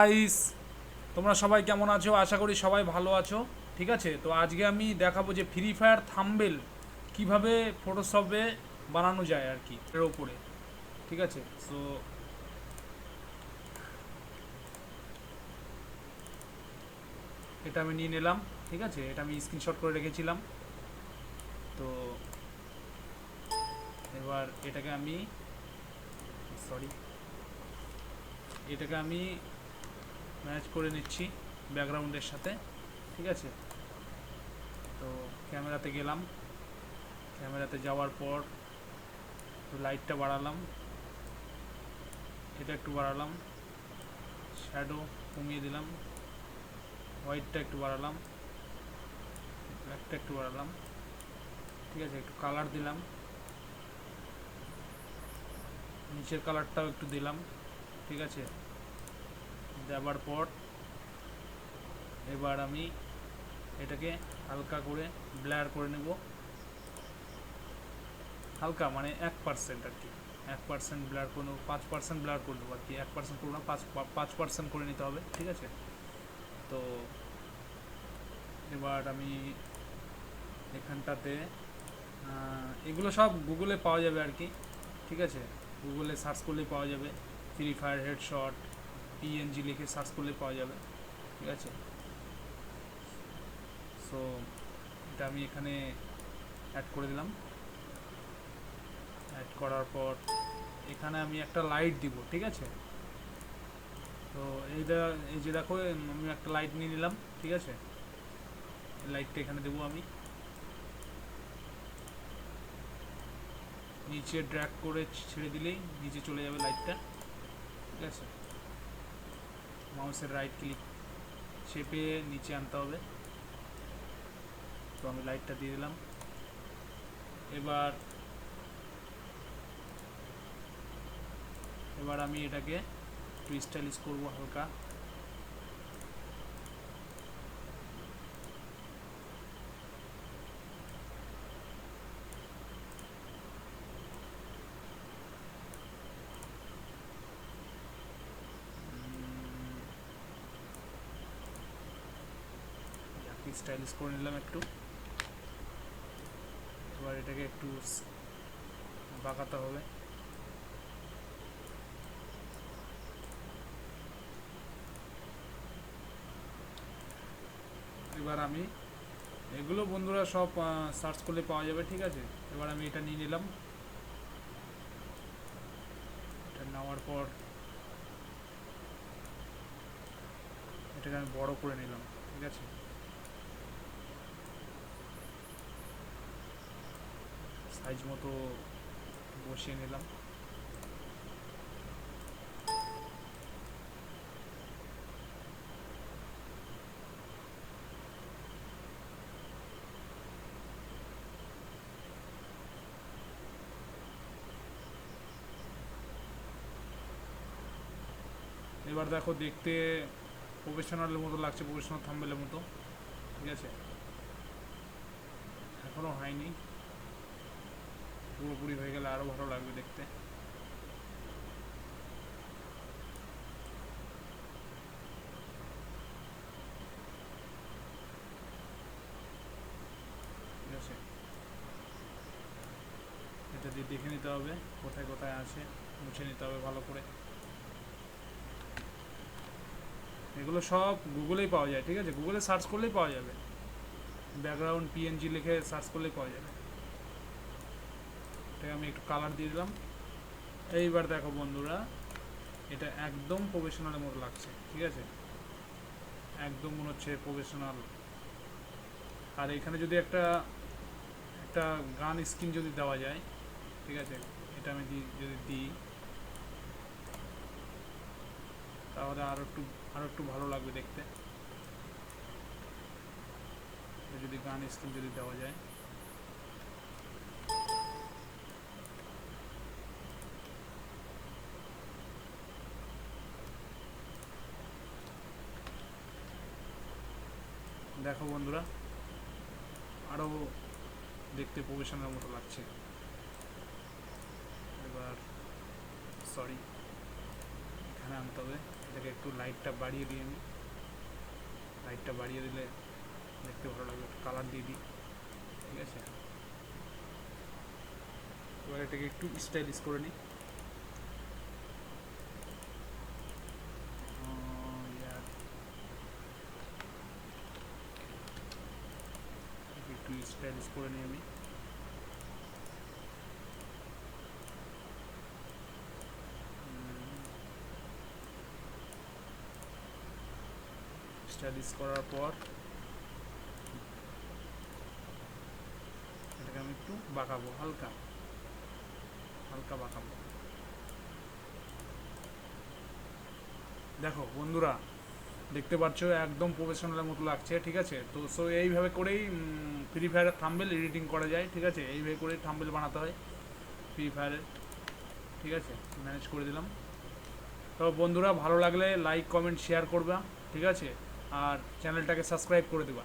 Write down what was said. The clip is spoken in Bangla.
গাইস, তোমরা সবাই কেমন আছো? আশা করি সবাই ভালো আছো। ঠিক আছে, তো আজকে আমি দেখাবো যে ফ্রি ফায়ার থাম্বেল কিভাবে ফটোশপে বানানো যায় আর কি এর ওপরে। ঠিক আছে, সো এটা আমি নিয়ে নিলাম। ঠিক আছে, এটা আমি স্ক্রিনশট করে রেখেছিলাম। তো এবার সরি এটাকে আমি ম্যাচ করে নিচ্ছি ব্যাকগ্রাউন্ডের সাথে। ঠিক আছে, তো ক্যামেরাতে গেলাম। ক্যামেরাতে যাওয়ার পর লাইটটা বাড়ালাম, এটা একটু বাড়ালাম, শ্যাডো কমিয়ে দিলাম, হোয়াইটটা একটু বাড়ালাম, ব্ল্যাকটা একটু বাড়ালাম। ঠিক আছে, একটু কালার দিলাম, নিচের কালারটাও একটু দিলাম। ঠিক আছে, দেওয়ার পর এবার আমি এটাকে হালকা করে ব্লার করে নেব। হালকা মানে 1% আর কি, 1% ব্লার করে নেবো, 5% ব্লার করে নেবো আর কি। 1% করবো না, 5% করে নিতে হবে। ঠিক আছে, তো এবার আমি এখানটাতে এগুলো সব গুগলে পাওয়া যাবে আর কি। ঠিক আছে, গুগলে সার্চ করলেই পাওয়া যাবে। ফ্রি ফায়ার হেডশট পিএনজি লিখে সার্চ করলেই পাওয়া যাবে। ঠিক আছে, সো এটা আমি এখানে অ্যাড করে দিলাম। অ্যাড করার পর এখানে আমি একটা লাইট দিব। ঠিক আছে, তো এই যে দেখো, আমি একটা লাইট নিয়ে নিলাম। ঠিক আছে, লাইটটা এখানে দেবো আমি। নিচে ড্র্যাগ করে ছেড়ে দিলেই নিচে চলে যাবে লাইটটা। ঠিক আছে, মাউসের রাইট ক্লিক চেপে নিচে আনতে হবে। তো আমি লাইটটা দিয়ে দিলাম। এবার এবার আমি এটাকে একটু স্টাইলিশ করবো হালকা। স্টাইলিশ করে নিলাম একটু। এবার এটাকে একটু বাঁকাতে হবে। এবার আমি এগুলো বন্ধুরা সব সার্চ করলে পাওয়া যাবে। ঠিক আছে, এবার আমি এটা নিয়ে নিলাম। এটা নেওয়ার পর এটাকে আমি বড় করে নিলাম। ঠিক আছে, সাইজ মতো বসিয়ে নিলাম। এবার দেখো, দেখতে প্রফেশনালের মতো লাগছে, প্রফেশনাল থাম্বনেলের মতো। ঠিক আছে, এখনও হয়নি, পুরোপুরি হয়ে গেলে আরও ভালো লাগবে দেখতে। ঠিক আছে, এটা দিয়ে দেখে নিতে হবে কোথায় কোথায় আছে, মুছে নিতে হবে ভালো করে। এগুলো সব গুগলেই পাওয়া যায়। ঠিক আছে, গুগলে সার্চ করলেই পাওয়া যাবে, ব্যাকগ্রাউন্ড পিএনজি লিখে সার্চ করলেই পাওয়া যাবে। এটাকে আমি একটু কালার দিয়ে দিলাম। এইবার দেখো বন্ধুরা, এটা একদম প্রফেশনালের মতো লাগছে। ঠিক আছে, একদম মনে হচ্ছে প্রফেশনাল। আর এখানে যদি একটা একটা গান স্ক্রিন যদি দেওয়া যায়, ঠিক আছে, এটা আমি যদি দিই তাহলে আরও একটু ভালো লাগবে দেখতে। যদি গান স্ক্রিন যদি দেওয়া যায়। দেখো বন্ধুরা, আরও দেখতে প্রফেশনাল মতো লাগছে। এবার সরি, এখানে আনতে হবে। এটাকে একটু লাইটটা বাড়িয়ে দিই আমি, লাইটটা বাড়িয়ে দিলে দেখতে ভালো লাগবে, একটু কালার দিয়ে দিই, ঠিক আছে। এবার এটাকে একটু স্টাইলিশ করে নিই। একটু স্টাইলিশ করে নিই আমি। স্টাইলিশ করার পর এটাকে আমি একটু বাঁকাবো, হালকা হালকা বাঁকাবো। দেখো বন্ধুরা, দেখতে পাচ্ছ একদম প্রফেশনালের মতো লাগছে, ঠিক আছে। তো সো এইভাবে করেই ফ্রি ফায়ারের থাম্বনেল এডিটিং করা যায়, ঠিক আছে। এইভাবে করেই থাম্বনেল বানাতে হয় ফ্রি ফায়ারের, ঠিক আছে। ম্যানেজ করে দিলাম। তো বন্ধুরা, ভালো লাগলে লাইক কমেন্ট শেয়ার করবা, ঠিক আছে। আর চ্যানেলটাকে সাবস্ক্রাইব করে দেবা।